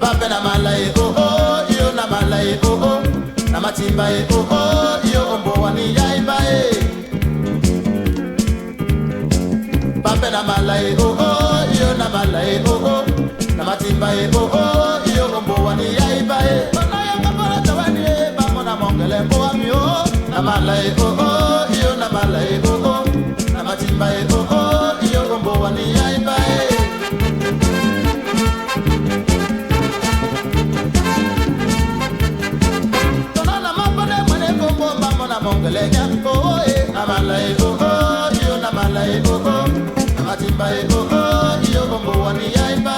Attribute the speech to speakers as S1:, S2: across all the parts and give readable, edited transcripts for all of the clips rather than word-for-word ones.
S1: Papena malai oh oh, yo na malai oh oh, na matimba oh oh, yo ombo wani yaiba Papena malai oh oh, yo na malai oh oh, na matimba oh oh, yo ombo wani yaiba Ona yanga para tawani bamona mongele mbo ami oh, na malai oh oh, yo na malai oh oh, na matimba oh oh, yo ombo wani yaiba Mongole nyanko amalai oh oh yo na malai oh oh amatimba oh oh yo bombo wani yaiba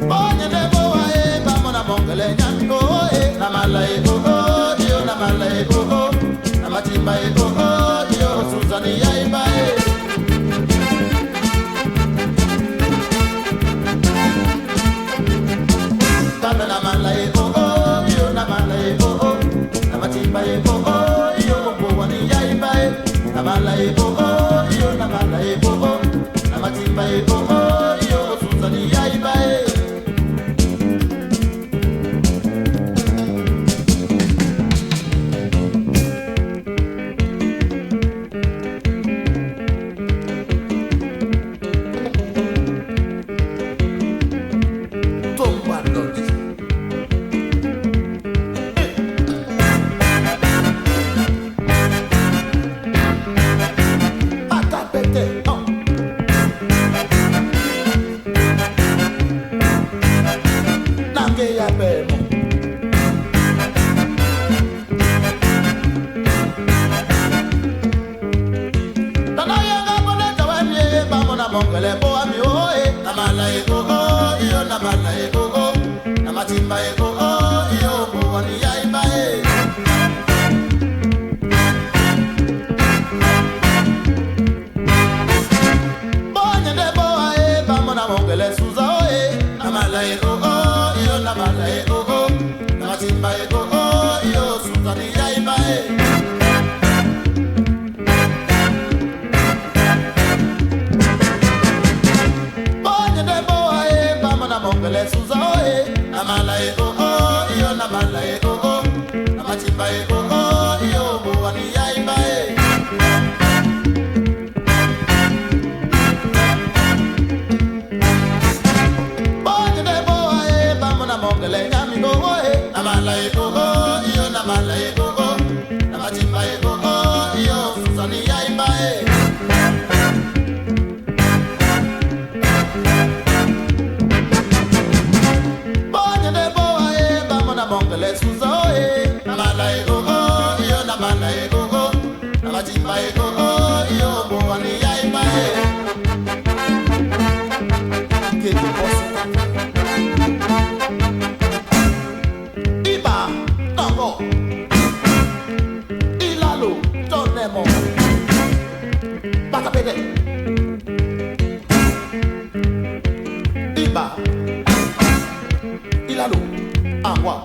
S1: Oye de boa vamos na mongole nyanko amalai oh oh yo na malai oh oh amatimba oh oh yo suzani yaiba Na malai oh oh, yo na malai oh oh, na matimba oh oh, yo bombo wani yaiba Na malai oh oh, yo na malai oh oh, na matimba oh oh, yo suzani yaiba Mongole bo ami oh na malai oh oh yo na malai oh oh na matimba oh oh yo bo wani yaiba Bonye de bo vamos na mongole suza oh na malai oh oh yo na malai oh oh na matimba oh oh yo suza ni yaiba Mongole suza oe, na malai oh oh, yo na malai oh oh, na matimba oh oh, yo buwani yaiba Bonye de boa vamos na mongole nyami oh oh, na malai oh oh, yo na malai oh oh, na matimba oh oh, yo suzani yaiba Mongole suza oe, na malai oh oh, yo na malai oh oh, na matimba oh oh, yo bo wani yaiba Kete poso Iba, tango Ilalo, tonemo Bata pede Iba Ilalo Agua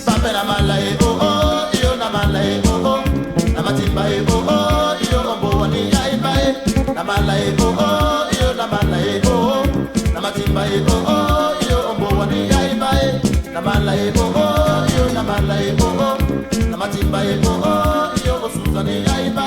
S1: Papena malai oh oh, yo na malai oh oh, na matimba oh oh, yo ombo wani yaiba na malai oh oh, yo na malai oh oh, na matimba oh oh, yo ombo wani yaiba na malai oh oh, yo na malai oh oh, na matimba oh oh, yo suzani yaiba